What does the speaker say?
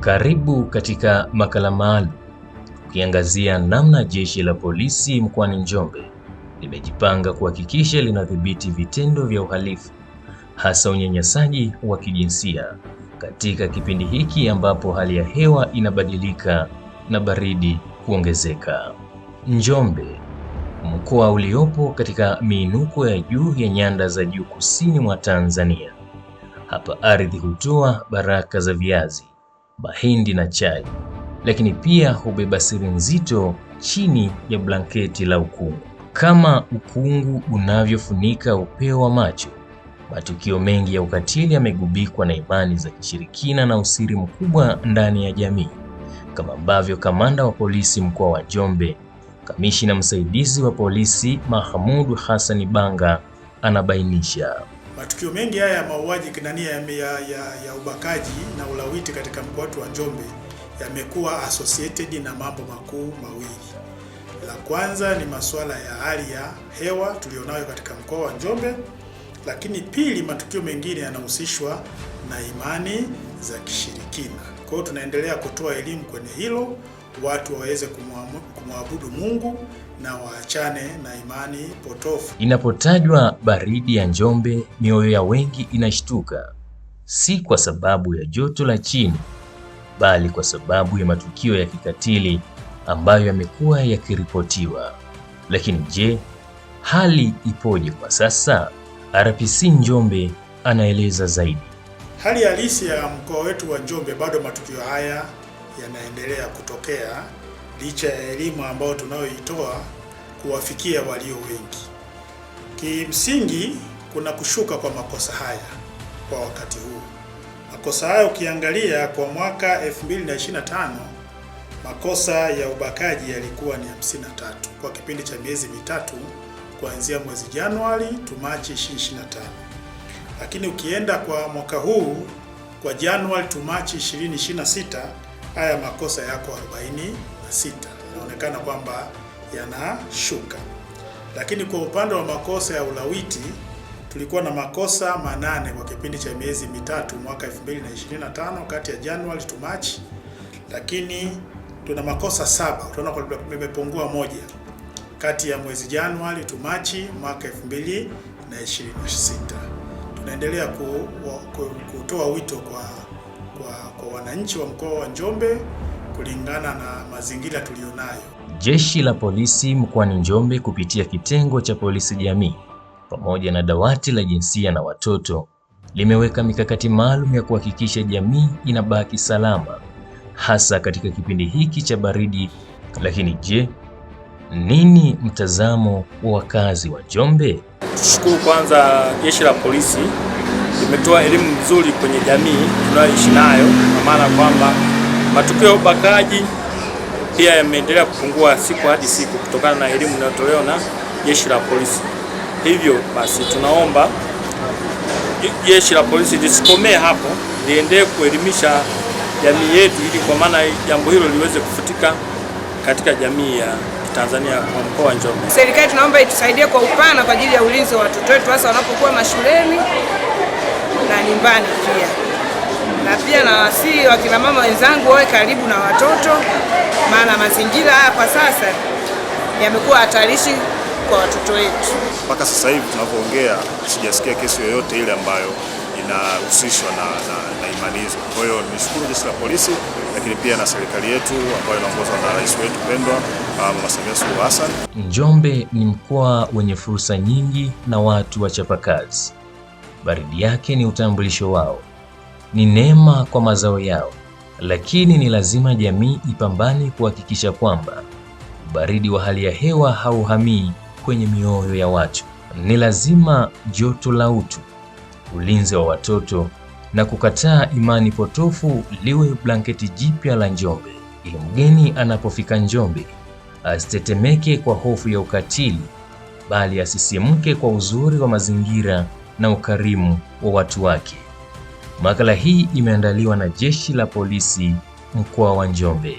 Karibu katika makala maalum tukiangazia namna jeshi la polisi mkoani Njombe limejipanga kuhakikisha linadhibiti vitendo vya uhalifu hasa unyanyasaji wa kijinsia katika kipindi hiki ambapo hali ya hewa inabadilika na baridi kuongezeka. Njombe, mkoa uliopo katika miinuko ya juu ya nyanda za juu kusini mwa Tanzania. Hapa ardhi hutoa baraka za viazi, mahindi na chai, lakini pia hubeba siri nzito chini ya blanketi la ukungu. Kama ukungu unavyofunika upeo wa macho, matukio mengi ya ukatili yamegubikwa na imani za kishirikina na usiri mkubwa ndani ya jamii, kama ambavyo kamanda wa polisi mkoa wa Njombe, kamishina msaidizi wa polisi Mahmud Hassan Banga anabainisha. Matukio mengi haya ya mauaji kinania ya ubakaji na ulawiti katika mkoa wa Njombe yamekuwa associated na mambo makuu mawili. La kwanza ni masuala ya hali ya hewa tulionayo katika mkoa wa Njombe, lakini pili, matukio mengine yanahusishwa na imani za kishirikina. Kwa hiyo tunaendelea kutoa elimu kwenye hilo, watu waweze kumwabudu Mungu na waachane na imani potofu. Inapotajwa baridi ya Njombe, mioyo ya wengi inashtuka, si kwa sababu ya joto la chini, bali kwa sababu ya matukio ya kikatili ambayo yamekuwa yakiripotiwa. Lakini je, hali ipoje kwa sasa? RPC Njombe anaeleza zaidi. Hali halisi ya mkoa wetu wa Njombe, bado matukio haya yanaendelea kutokea licha ya elimu ambayo tunayoitoa kuwafikia walio wengi. Kimsingi kuna kushuka kwa makosa haya kwa wakati huu. Makosa haya ukiangalia kwa mwaka 2025 makosa ya ubakaji yalikuwa ni 53 kwa kipindi cha miezi mitatu kuanzia mwezi Januari to Machi 2025. Lakini ukienda kwa mwaka huu kwa Januari to Machi 2026 haya makosa yako 46. Inaonekana kwamba yanashuka. Lakini kwa upande wa makosa ya ulawiti tulikuwa na makosa 8 kwa kipindi cha miezi mitatu mwaka 2025 kati ya Januari to March, lakini tuna makosa 7, tunaona limepungua moja kati ya mwezi Januari to March mwaka 2026. Tunaendelea kutoa wito kwa wananchi wa mkoa wa Njombe kulingana na mazingira tulionayo. Jeshi la polisi mkoani Njombe kupitia kitengo cha polisi jamii pamoja na dawati la jinsia na watoto limeweka mikakati maalum ya kuhakikisha jamii inabaki salama hasa katika kipindi hiki cha baridi. Lakini je, nini mtazamo wa wakazi wa Njombe? Tushukuru kwanza jeshi la polisi limetoa elimu nzuri kwenye jamii tunayoishi nayo, kwa maana kwamba matukio ya ubakaji pia yameendelea kupungua siku hadi siku kutokana na elimu inayotolewa na jeshi la polisi. Hivyo basi tunaomba jeshi la polisi lisikomee hapo, liendelee kuelimisha jamii yetu ili kwa maana jambo hilo liweze kufutika katika jamii ya Tanzania kwa mkoa wa Njombe. Serikali tunaomba itusaidie kwa upana kwa ajili ya ulinzi wa watoto wetu hasa wanapokuwa mashuleni na nyumbani pia. Na pia na wasi wakina mama wenzangu wawe karibu na watoto, maana mazingira haya kwa sasa yamekuwa hatarishi kwa watoto wetu. Mpaka sasa hivi tunavyoongea sijasikia kesi yoyote ile ambayo inahusishwa na imani hizo. Kwa hiyo nishukuru jeshi la polisi, lakini pia na serikali yetu ambayo inaongozwa na rais wetu pendwa Mama Samia Suluhu Hassan. Njombe ni mkoa wenye fursa nyingi na watu wachapakazi. Baridi yake ni utambulisho wao, ni neema kwa mazao yao, lakini ni lazima jamii ipambane kuhakikisha kwamba ubaridi wa hali ya hewa hauhamii kwenye mioyo ya watu. Ni lazima joto la utu, ulinzi wa watoto na kukataa imani potofu liwe blanketi jipya la Njombe, ili mgeni anapofika Njombe asitetemeke kwa hofu ya ukatili, bali asisimke kwa uzuri wa mazingira na ukarimu wa watu wake. Makala hii imeandaliwa na jeshi la polisi mkoa wa Njombe.